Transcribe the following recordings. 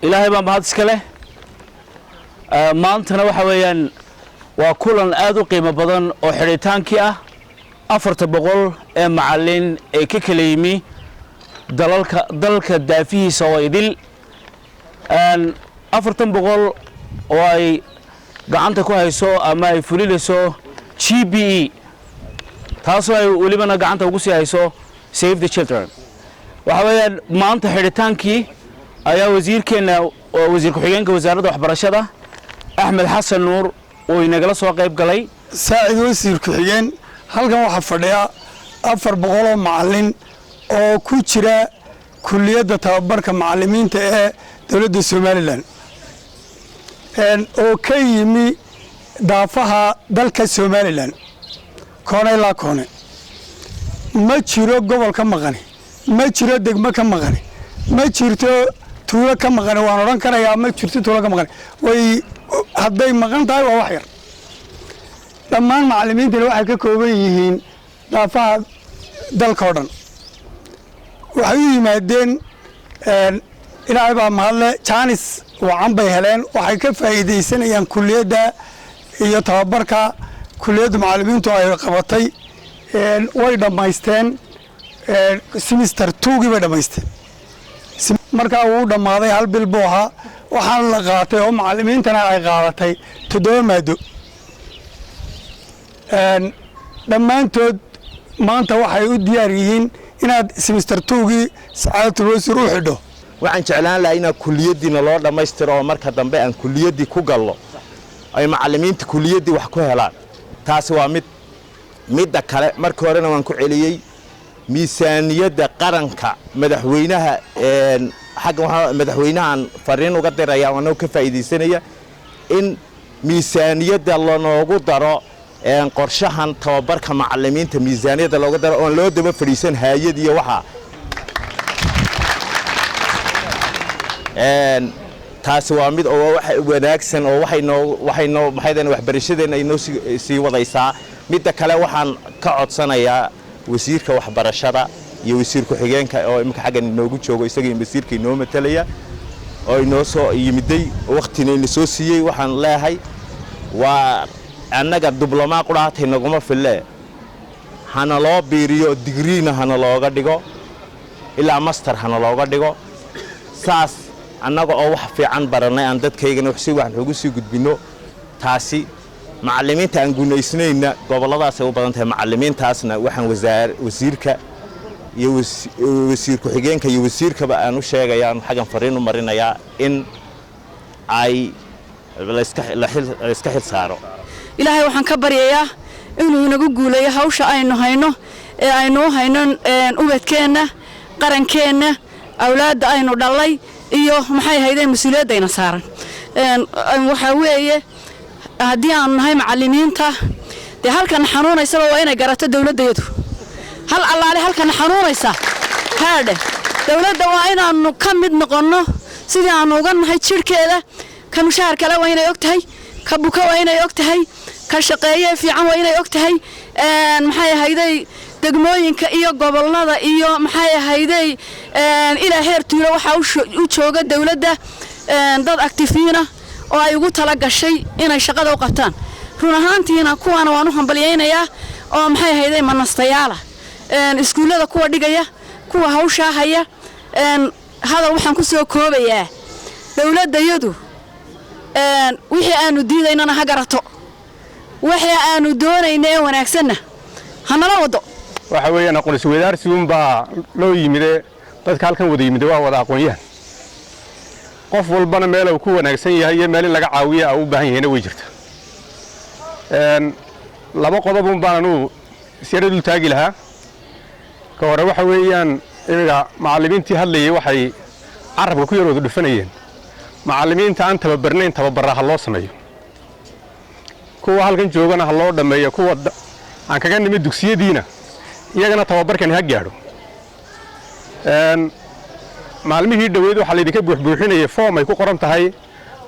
إلهي ما بهذا سكله ما أنتنا وحويان وكلن آذو قيمة بدن وحريتان كيا أفرت بقول معلن ككليمي دلك الدافيه سويدل أن أفرتن بقول واي قعنت كويسو أما يفريلسو GBE تاسو ولبنا قعنت وقصي هيسو Save the Children وحويان ما أنت حريتان كي أيا وزير كنا وزير كحيانك وزارة وحبرشة أحمد حسن نور وينقلص وقيب قلي ساعد وزير كحيان halkan waxa fadhiya 400 macallin oo ku jira kulliyadda tababarka macallimiinta ee dawladda Soomaaliland oo ka yimi daafaha dalka Soomaaliland koonay la koonay ma jiro gobol ka maqan ma jiro degmo ka maqan ma jirto tuulo ka maqan waan oran karayaa ma jirto tuulo ka maqan way hadday maqan tahay waa wax yar dhammaan macallimiintu waxay ka kooban yihiin daafaha dalka oo dhan waxay u yimaadeen ilaahay baa mahadle jaanis wacan bay heleen waxay ka faa'iideysanayaan kulliyadda iyo tababarka kulliyadda macallimiintu ay qabatay way dhamaysteen semester 2 bay dhamaysteen markaa uu dhamaaday hal bil buu ahaa waxaan la qaatay oo macallimiintana ay qaadatay 7 maado dhammaantood maanta waxay u diyaar yihiin inaad semester 2gii saacadatul wasiir u xidho waxaan jeclaan lahaa inaad kulliyadiina loo dhammaystiro oo marka dambe aan kulliyadii ku gallo ay macallimiinta kulliyadii wax ku helaan taasi waa midda kale markii horena waan ku celiyey miisaaniyadda qaranka madaxweynaha xagga madaxweynahan fariin uga diraya oo ka faa'iideysanaya in miisaaniyadda loogu daro qorshahan tababarka macallimiinta miisaaniyadda looga daro oo loo daba fadhiisan hay'ad iyo waxa taasi waa mid oo wax wanaagsan oo waxayno maxaydan waxbarashadeena ay noo sii wadaysaa midda kale waxaan ka codsanayaa wasiirka waxbarashada iyo wasiir ku-xigeenka oo imka xaggan inoogu joogo isaga wasiirka inoo matalaya oo inoo soo yimiday waqtina inoo soo siiyay waxaan leeyahay waa annaga diblooma quraatay naguma fille hana loo biiriyo digriina hana looga dhigo ilaa master hana looga dhigo saas annaga oo wax fiican baranay aan dadkaygana wax si waxaan ugu sii gudbino taasi macallimiinta aan guuleysnayna goboladaas ay u badan tahay macallimiintaasna waxaan wasiirka iyo wasiir ku-xigeenka iyo wasiirkaba aan u sheegayaan xagan fariin u marinayaa in ay la iska xil saaro ilaahay waxaan ka baryayaa inuu inagu guuleeyo hawsha aynu hayno ee aynu hayno ubadkeena qarankeena awlaad aynu dhalay iyo maxay haydeen mas'uuliyadayna saaran waxa weeye haddii aan nahay macallimiinta de halkan xanuunaysa waa inay garato dawladdeedu hal allaale halkan xanuunaysa haadhe dawladda waa inaanu ka mid noqono sidii aan uga nahay jirkeeda ka mushaar kale waa inay ogtahay ka buka waa inay ogtahay ka shaqeeye fiican waa inay ogtahay maxay hayday degmooyinka iyo gobolada iyo maxay hayday ilaa heer tuulo waxa u jooga dawladda dad actifiina oo ay ugu tala gashay inay shaqada u qabtaan run ahaantiina kuwana waan u hambaliyaynayaa oo maxay hayday manastayaala iskuulada kuwa dhigaya kuwa hawsha haya hadal waxaan ku soo koobayaa dawladayadu wixii aanu diidaynana ha garato wixii aanu doonaynaa wanaagsanna hanala wado waxa weeyaan aqoon isweydaarsigun baa loo yimide dadka halkan wada yimide waa wada aqoonyahan qof walbana meel uu ku wanaagsan yahay iyo meel laga caawiyo u baahan yahay way jirtaa laba qodob baan anu siyadul taagi lahaa ka hore waxa weeyaan iyaga macallimiintii hadlayay waxay carabka ku yaroodu dhufanayeen macallimiinta aan tababarnayn tababaraha loo sameeyo kuwa halkan joogana ha loo dhameeyo kuwa aan kaga nimid dugsiyadiina iyagana tababarkan ha gaadho maalmihii dhaweed waxa la idinka buuxbuuxinayay form ay ku qoran tahay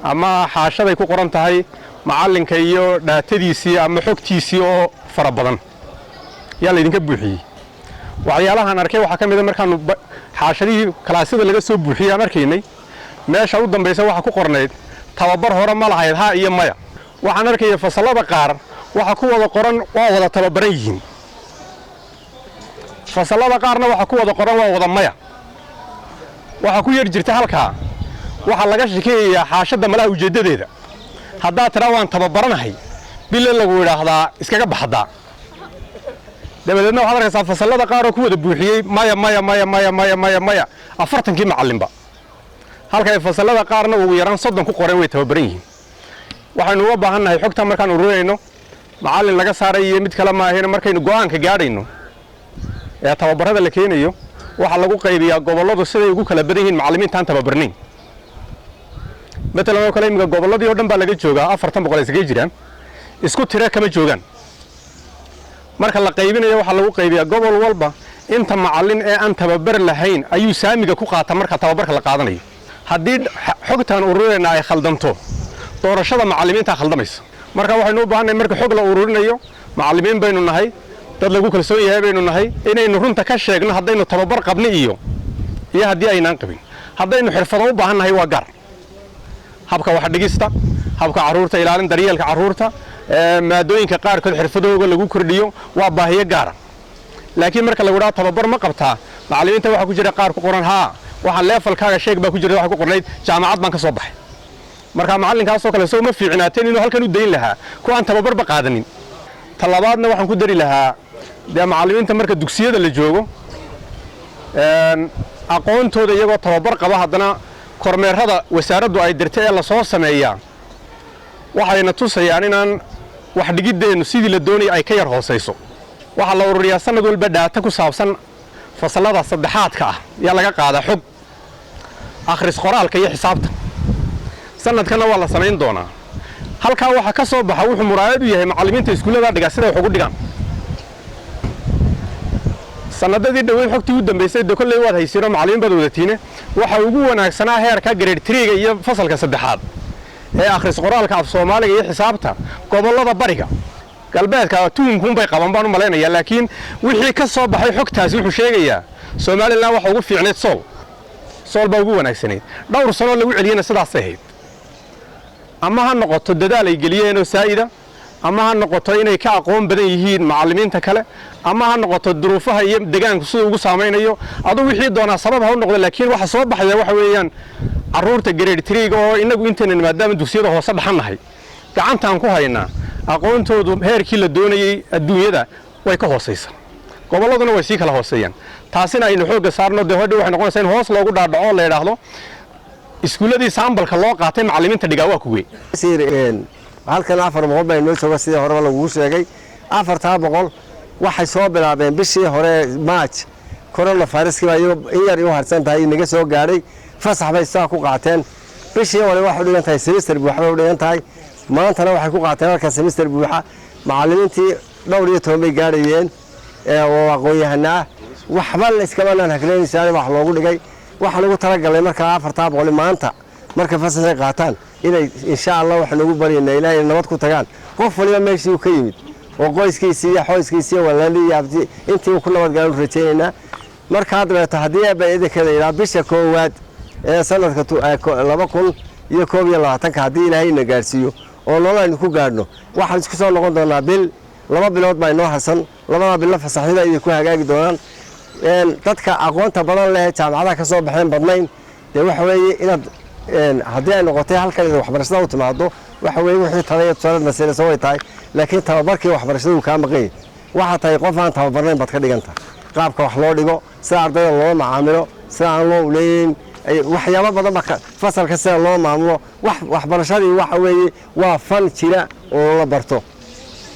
ama xaashaday ku qoran tahay macallinka iyo dhaatadiisii ama xogtiisii oo fara badan yaa la idinka buuxiyey waxyaalahan arkay waxa ka mid ah markaan xaashadii kalaasada laga soo buuxiyay aan arkaynay meesha u dambaysa waxa ku qornayd tababar hore ma lahayd ha iyo maya waxaan arkaya fasallada qaar waxa ku wada qoran waa wada tababaran yihiin fasallada qaarna waxa ku wada qoran waa wada maya waxa ku yar jirta halkaa waxa laga shaqeeyaa xaashada malaha ujeedadeeda haddaa tira waan tababaranahay bille lagu yiraahdaa iskaga baxdaa dabadeedna waxaad arkaysaa fasallada qaar oo ku wada buuxiyey maya 40kii macallinba halka ay fasallada qaarna ugu yaraan 30 ku qoreen way tababaran yihiin waxaynu uga baahannahay xogta markaan ururayno macallin laga saaray iyo mid kale ma ahayn markaynu go'aanka gaadhayno ee tababarada la keenayo waxa lagu qaybiyaa gobolladu siday ugu kala badan yihiin macallimiinta tababarnayn مثلا kale imika gobolladii oo dhan baa laga joogaa 400 isaga jiraan isku tira kama joogan marka la qaybinayo waxa lagu qaybiyaa gobol walba inta macallin ee aan tababar lahayn ayuu saamiga ku qaata marka tababarka la qaadanayo haddii xogtan ururina ay khaldanto doorashada macallimiinta khaldamaysa marka waxaynu u baahannahay marka xog la ururinayo macallimiin baynu nahay dad lagu kalsoon yahay baynu nahay inaynu runta ka sheegno haddaynu tababar qabni iyo haddii aynaan qabin haddaynu xirfado u baahannahay waa gaar habka wax dhigista habka caruurta ilaalin daryeelka caruurta maadooyinka qaar kood xirfadooda lagu kordhiyo waa baahiyo gaar laakiin marka lagu dhaaf tababar ma qabtaa macallimiinta waxa ku jira qaar ku qoran waxa levelkaaga sheeg baa ku jira waxa ku qornayd jaamacad baan ka soo baxay marka macallinkaas oo kale soo ma fiicnaateen inuu halkan u deyn lahaa ku aan tababar ba qaadanin talabaadna waxaan ku dari lahaa macallimiinta marka dugsiyada la joogo aqoontooda iyagoo tababar qaba haddana kormeerada wasaaraddu ay dirtay ee la soo sameeyaa waxayna tusayaan inaan wax dhigideennu sidii la doonayay ay ka yar hooseyso waxa la ururiyaa sanad walba data ku saabsan fasallada saddexaadka ah yaa laga qaadaa xog akhris qoraalka iyo xisaabta sanadkana waa la samayn doonaa halkaa waxa ka soo baxa wuxuu muraayad u yahay macallimiinta iskuulada dhiga sida wax ugu dhigaan sanadadii dhaweyd xogtii u dambeysay kolley waad haysiino macallimiin bad wadatiine waxa ugu wanaagsanaa heerka grade 3 iyo fasalka saddexaad ee akhris qoraalka af Soomaaliga iyo xisaabta gobolada bariga galbeedka tuunkum bay qaban baan u maleynayaa laakiin wixii ka soo baxay xogtaasi wuxuu sheegayaa Soomaaliland waxa ugu fiicneed sool baa ugu wanaagsaneed dhowr sano lagu celiyana sidaas ahayd ama ha noqoto dadaal ay geliyeen oo saa'ida ama ha noqoto inay ka aqoon badan yihiin macallimiinta kale ama ha noqoto duruufaha iyo deegaanka sida ugu saameynayo adu wixii doona sabab ha u noqdo laakiin waxa soo baxaya waxa weeyaan caruurta grade 3 oo inagu intaan maadaama dugsiyada hoose dhaxanahay gacantaan ku haynaa aqoontoodu heerkii la doonayay adduunyada way ka hooseysaa gobolladuna way sii kala hooseeyaan taasina aynu xooga saarno hadhow waxay noqonaysaa in hoos loogu dhaadhaco la yiraahdo iskuuladii saambalka loo qaatay macallimiinta dhigaa waa kuwee halkan 400 bay noo jooga sidii hore lagu sheegay 400 waxay soo bilaabeen bishii hore March coronavirus in yar u harsan tahay inaga soo gaaray fasax bay saa ku qaateen bishii hore waxa u dhigan tahay semester buuxa u dhigan tahay maantana waxay ku qaateen halka semester buuxa macallimiintii dhowr iyo 10 bay gaarayeen oo aqoon-yahana waxba la iskaba lan hakleynaysaa wax loogu dhigay waxa lagu talagalay marka 400 maanta marka fasax ay qaataan inay insha Allah wax lagu bariyay ilaahay nabad ku tagaan qof waliba meeshii uu ka yimid oo qoyskiisa iyo xoyskiisa walaalii abti intii uu ku nabad gaaro rajeynayna marka hadda hadii ay idinkeeda ilaa bisha koowaad ee sanadka 2021 hadii ilaahay na gaarsiiyo oo nolol ku gaadhno waxaan isku soo noqon doonaa bil 2 bilood baa inoo harsan 2 bil fasaxida ay ku hagaagi doonaan dadka aqoonta badan leh jaamacadaha ka soo baxeen badnayn waxa weeye inaad haddii ay noqotay halkan waxbarashada u timaado waxa weeye wixii talaya tusaale mas'ala soo tahay laakiin tababarkii waxbarashadu ka maqay waxa tahay qof aan tababarnayn bad ka dhiganta qaabka wax loo dhigo sida ardayda loo macaamilo sida aan loo leeyin waxyaabo badan ba fasalka sida loo maamulo waxbarashadii waxa weeye waa fan jira oo la barto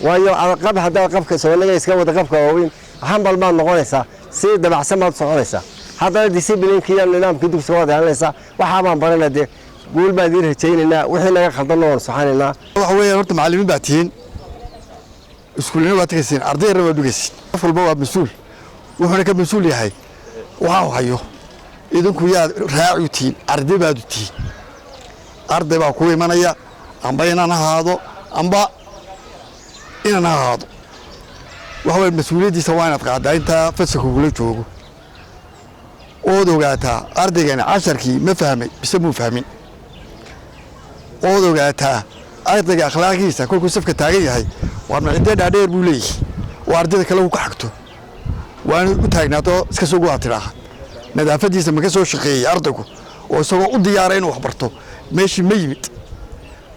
waayo qab hadaa qabka Soomaaliga iska wada qabka weyn hambal ma noqonaysa si dabacsan ma soconaysa هذا discipline كيان نظام كدوك سواد هلسا وحابان برنا دي قول ما دير هجيننا وحنا خلطنا ونصحاننا waxa weeye horta macallimiin baa tiin iskuulina waa tagayeen arday raba dugayeen qof walba waa mas'uul wuxuuna ka mas'uul yahay waxa hayo idinku yaa raaci tiin arday baad u tiin arday baa ku imanaya amba inaan ahaado amba inaan ahaado waxa weeye mas'uuliyadiisa waa inaad qaadaa inta fasalka kula joogo ood ogaataa ardaygani casharkii ma fahmay bise muu fahmin ood ogaataa ardayga akhlaaqiisa kolkuu safka taagan yahay waa macidee dhaadheer buu leeyahay oo ardayda kale uu ka xagto waana u taagnaato iska soo gudaa tidhaaha nadaafadiisa ma ka soo shaqeeyey ardaygu oo isagoo u diyaara inuu wax barto meeshii ma yimid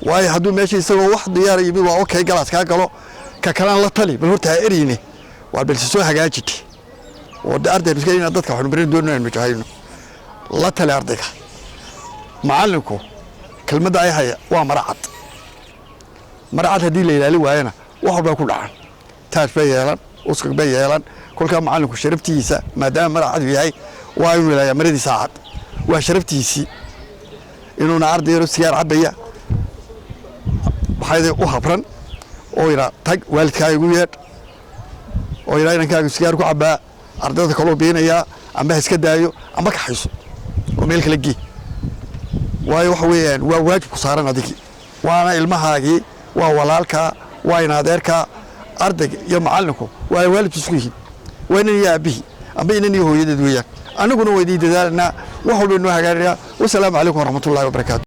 waayo hadduu meeshii isagoo wax diyaara yimid waa okay galaas kaa galo ka kalaan la tali bal horta ha eriyne waa balse soo hagaajite oo ardayga iska inaad dadka waxnu barin doonayno inaynu jahayno la tali ardayga macallinku kelmadda ay haya waa maracad haddii la ilaali waayana wax walbaa ku dhacan taaj bay yeelan uskag bay yeelan kolkaa macallinku sharaftiisa maadaama maracadu yahay waa inuu ilaayaa maradii saacad waa sharaftiisii inuuna arday yaro sigaar cabaya maxayday u habran oo yidhaa tag waalidkaaga igu yeedh oo yidhaa inankaaga sigaar ku cabbaa ardayda kaloo biinayaa amba ha iska daayo amba kaxayso oo meel kala gee waayo waxa weeyaan waa waajib ku saaran adigii waana ilmahaagii waa walaalkaa waa in adeerkaa ardayga iyo macallinku waa waalidku isku yihiin waa inan iyo aabbihii amba inan iyo hooyadeed weeyaan annaguna waa idiin dadaalanaa wax walba inoo hagaaginayaa wasalaamu calaykum waraxmatullaahi wabarakaatu